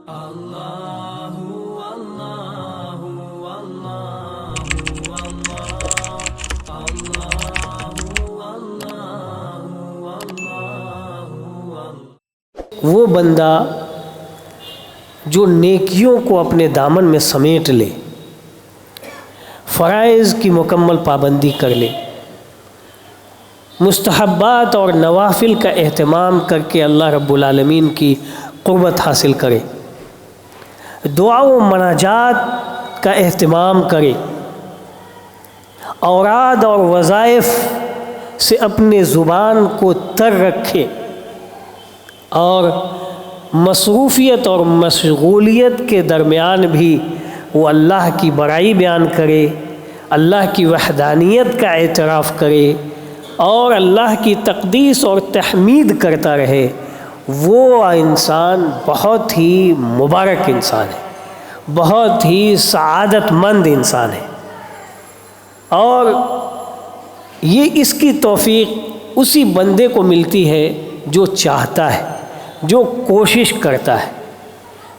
وہ بندہ جو نیکیوں کو اپنے دامن میں سمیٹ لے، فرائض کی مکمل پابندی کر لے، مستحبات اور نوافل کا اہتمام کر کے اللہ رب العالمین کی قربت حاصل کرے، دعا و مناجات کا اہتمام کرے، اوراد اور وظائف سے اپنے زبان کو تر رکھے، اور مصروفیت اور مشغولیت کے درمیان بھی وہ اللہ کی بڑائی بیان کرے، اللہ کی وحدانیت کا اعتراف کرے اور اللہ کی تقدیس اور تحمید کرتا رہے، وہ انسان بہت ہی مبارک انسان ہے، بہت ہی سعادت مند انسان ہے۔ اور یہ اس کی توفیق اسی بندے کو ملتی ہے جو چاہتا ہے، جو کوشش کرتا ہے۔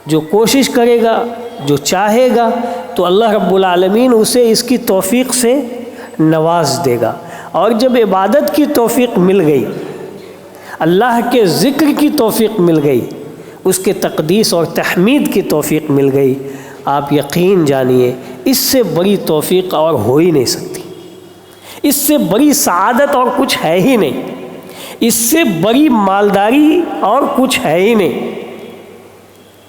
جو کوشش کرے گا، جو چاہے گا، تو اللہ رب العالمین اسے اس کی توفیق سے نواز دے گا۔ اور جب عبادت کی توفیق مل گئی، اللہ کے ذکر کی توفیق مل گئی، اس کے تقدیس اور تحمید کی توفیق مل گئی، آپ یقین جانیے اس سے بڑی توفیق اور ہو ہی نہیں سکتی، اس سے بڑی سعادت اور کچھ ہے ہی نہیں، اس سے بڑی مالداری اور کچھ ہے ہی نہیں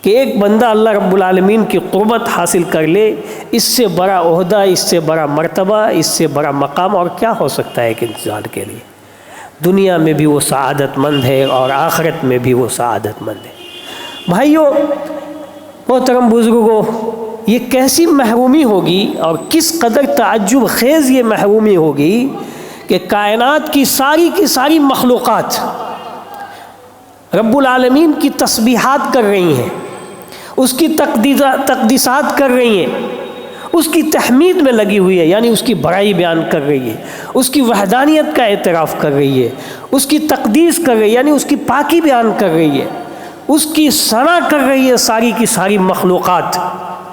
کہ ایک بندہ اللہ رب العالمین کی قربت حاصل کر لے۔ اس سے بڑا عہدہ، اس سے بڑا مرتبہ، اس سے بڑا مقام اور کیا ہو سکتا ہے ایک انسان کے لیے؟ دنیا میں بھی وہ سعادت مند ہے اور آخرت میں بھی وہ سعادت مند ہے۔ بھائیو، محترم بزرگوں، یہ کیسی محرومی ہوگی اور کس قدر تعجب خیز یہ محرومی ہوگی کہ کائنات کی ساری مخلوقات رب العالمین کی تسبیحات کر رہی ہیں، اس کی تقدیسات کر رہی ہیں، اس کی تحمید میں لگی ہوئی ہے، یعنی اس کی بڑائی بیان کر رہی ہے، اس کی وحدانیت کا اعتراف کر رہی ہے، اس کی تقدیس کر رہی ہے، یعنی اس کی پاکی بیان کر رہی ہے، اس کی ثنا کر رہی ہے ساری کی ساری مخلوقات،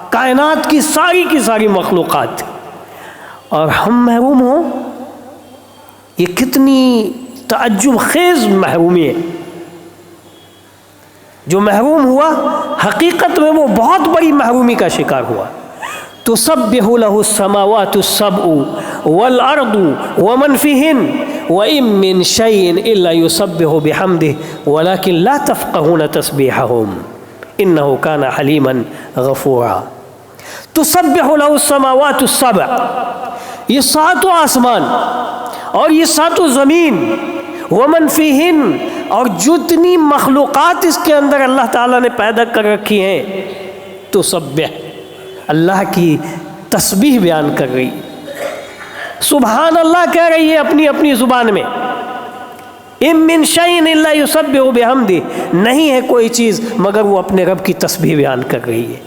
کائنات کی ساری مخلوقات، اور ہم محروم ہوں۔ یہ کتنی تعجب خیز محرومی ہے۔ جو محروم ہوا حقیقت میں وہ بہت بڑی محرومی کا شکار ہوا۔ تسبح له السماوات السبع والارض ومن فيهن وان من شيء الا يسبح بحمده ولكن لا تفقهون تسبيحهم انه كان حليما غفورا۔ تسبح له السماوات السبع، یہ ساتوں آسمان اور یہ ساتوں زمین، ومن فیہن، اور جتنی مخلوقات اس کے اندر اللہ تعالیٰ نے پیدا کر رکھی ہیں، تو تسبح، اللہ کی تسبیح بیان کر رہی، سبحان اللہ کہہ رہی ہے اپنی اپنی زبان میں۔ ان من شیء الا یسبح بحمدہ، نہیں ہے کوئی چیز مگر وہ اپنے رب کی تسبیح بیان کر رہی ہے۔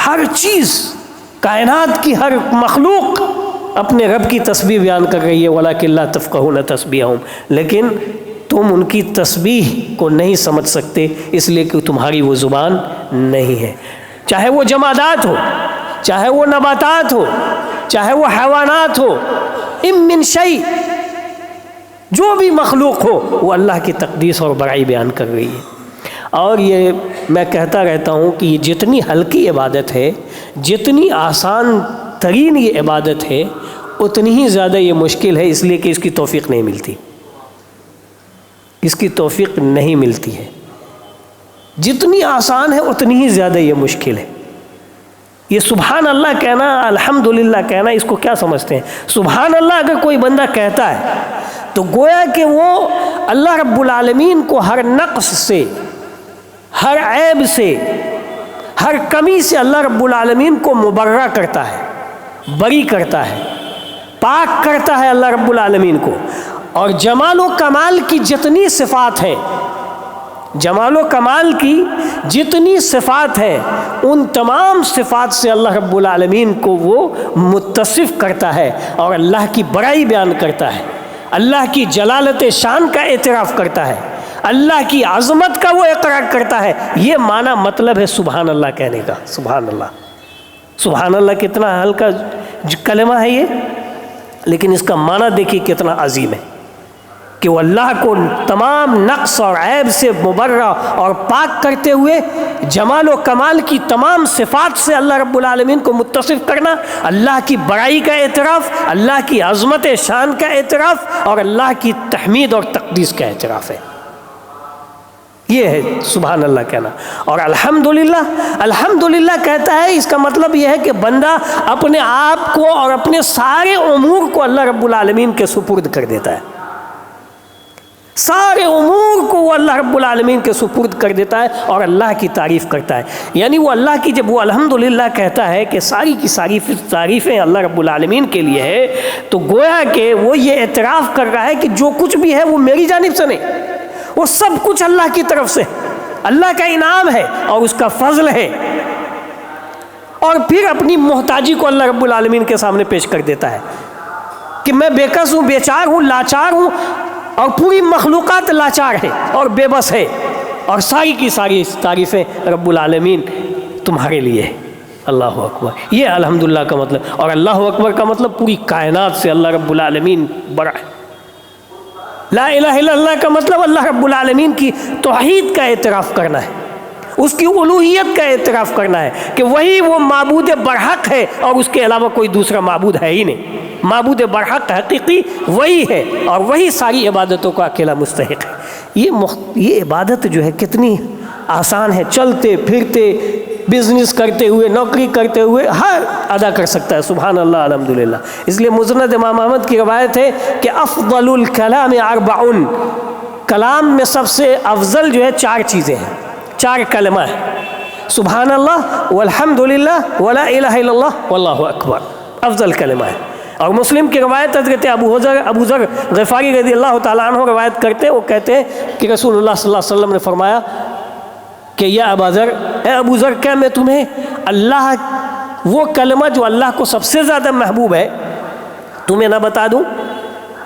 ہر چیز، کائنات کی ہر مخلوق اپنے رب کی تسبیح بیان کر رہی ہے، وَلَكِنْ لَا تَفْقَهُونَ تَسْبِيحَهُمْ، لیکن تم ان کی تسبیح کو نہیں سمجھ سکتے، اس لیے کہ تمہاری وہ زبان نہیں ہے۔ چاہے وہ جمادات ہو، چاہے وہ نباتات ہو، چاہے وہ حیوانات ہو، اِن مِّن شَيْءٍ، جو بھی مخلوق ہو وہ اللہ کی تقدیس اور بڑائی بیان کر رہی ہے۔ اور یہ میں کہتا رہتا ہوں کہ یہ جتنی ہلکی عبادت ہے، جتنی آسان ترین یہ عبادت ہے، اتنی ہی زیادہ یہ مشکل ہے، اس لیے کہ اس کی توفیق نہیں ملتی، اس کی توفیق نہیں ملتی ہے۔ جتنی آسان ہے اتنی ہی زیادہ یہ مشکل ہے۔ یہ سبحان اللہ کہنا، الحمدللہ کہنا، اس کو کیا سمجھتے ہیں؟ سبحان اللہ اگر کوئی بندہ کہتا ہے تو گویا کہ وہ اللہ رب العالمین کو ہر نقص سے، ہر عیب سے، ہر کمی سے اللہ رب العالمین کو مبرہ کرتا ہے، بری کرتا ہے، پاک کرتا ہے اللہ رب العالمین کو۔ اور جمال و کمال کی جتنی صفات ہیں، جمال و کمال کی جتنی صفات ہیں، ان تمام صفات سے اللہ رب العالمین کو وہ متصف کرتا ہے اور اللہ کی بڑائی بیان کرتا ہے، اللہ کی جلالت شان کا اعتراف کرتا ہے، اللہ کی عظمت کا وہ اقرار کرتا ہے، یہ معنی مطلب ہے سبحان اللہ کہنے کا۔ سبحان اللہ، سبحان اللہ کتنا ہلکا کلمہ ہے یہ، لیکن اس کا معنی دیکھیے کتنا عظیم ہے کہ وہ اللہ کو تمام نقص اور عیب سے مبرہ اور پاک کرتے ہوئے جمال و کمال کی تمام صفات سے اللہ رب العالمین کو متصف کرنا، اللہ کی بڑائی کا اعتراف، اللہ کی عظمت شان کا اعتراف اور اللہ کی تحمید اور تقدیس کا اعتراف ہے۔ یہ ہے سبحان اللہ کہنا۔ اور الحمدللہ، الحمدللہ کہتا ہے، اس کا مطلب یہ ہے کہ بندہ اپنے آپ کو اور اپنے سارے امور کو اللہ رب العالمین کے سپرد کر دیتا ہے، سارے امور کو وہ اللہ رب العالمین کے سپرد کر دیتا ہے اور اللہ کی تعریف کرتا ہے۔ یعنی وہ اللہ کی، جب وہ الحمدللہ کہتا ہے کہ ساری کی ساری تعریفیں اللہ رب العالمین کے لیے ہے، تو گویا کہ وہ یہ اعتراف کر رہا ہے کہ جو کچھ بھی ہے وہ میری جانب سے نہیں، وہ سب کچھ اللہ کی طرف سے، اللہ کا انعام ہے اور اس کا فضل ہے۔ اور پھر اپنی محتاجی کو اللہ رب العالمین کے سامنے پیش کر دیتا ہے کہ میں بے کس ہوں، بیچار ہوں، لاچار ہوں، اور پوری مخلوقات لاچار ہے اور بے بس ہے، اور ساری کی ساری تعریفیں رب العالمین تمہارے لیے ہے۔ اللہ اکبر، یہ الحمدللہ کا مطلب۔ اور اللہ اکبر کا مطلب پوری کائنات سے اللہ رب العالمین بڑا ہے۔ لا الہ الا اللہ کا مطلب اللہ رب العالمین کی توحید کا اعتراف کرنا ہے، اس کی الوہیت کا اعتراف کرنا ہے کہ وہی وہ معبود برحق ہے اور اس کے علاوہ کوئی دوسرا معبود ہے ہی نہیں۔ معبود برحق حقیقی وہی ہے اور وہی ساری عبادتوں کا اکیلا مستحق ہے۔ یہ عبادت جو ہے کتنی آسان ہے، چلتے پھرتے، بزنس کرتے ہوئے، نوکری کرتے ہوئے ہر ادا کر سکتا ہے سبحان اللہ الحمدللہ۔ اس لیے مسند امام احمد کی روایت ہے کہ افضل الکلام اربع، کلام میں سب سے افضل جو ہے 4 چیزیں ہیں، 4 کلمہ ہیں، سبحان اللہ والحمدللہ ولا الہ الا اللہ واللہ اکبر، افضل کلمہ ہے۔ اور مسلم کی روایت حضرت ابو ذر غفاری رضی اللہ تعالیٰ عنہ روایت کرتے، وہ کہتے ہیں کہ رسول اللہ صلی اللہ علیہ وسلم نے فرمایا کہ یا ابا ذر، اے ابو ذر، کیا میں تمہیں اللہ وہ کلمہ جو اللہ کو سب سے زیادہ محبوب ہے تمہیں نہ بتا دوں؟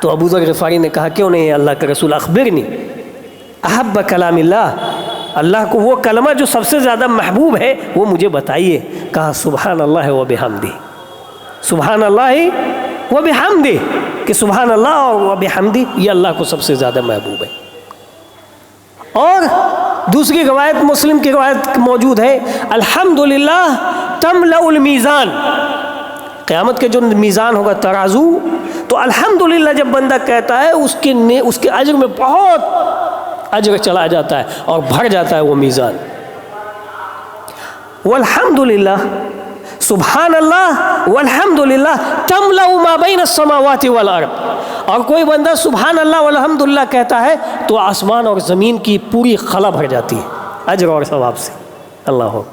تو ابو ذر غفاری نے کہا کیوں نہیں اللہ کے رسول، اخبرنی احب کلام اللہ، اللہ کو وہ کلمہ جو سب سے زیادہ محبوب ہے وہ مجھے بتائیے۔ کہا سبحان اللہ و بحمدہ، سبحان اللہ و بحمدہ، کہ سبحان اللہ و بحمدہ یہ اللہ کو سب سے زیادہ محبوب ہے۔ اور دوسری روایت مسلم کی روایت موجود ہے، الحمدللہ تملأ المیزان، قیامت کے جو میزان ہوگا ترازو، تو الحمدللہ جب بندہ کہتا ہے اس کے اجر میں بہت اجر چلا جاتا ہے اور بھر جاتا ہے وہ میزان۔ والحمدللہ، سبحان اللہ والحمدللہ تملأ ما بین السماوات والارض، اور کوئی بندہ سبحان اللہ والحمدللہ کہتا ہے تو آسمان اور زمین کی پوری خلا بھر جاتی ہے اجر اور ثواب سے۔ اللہ ہو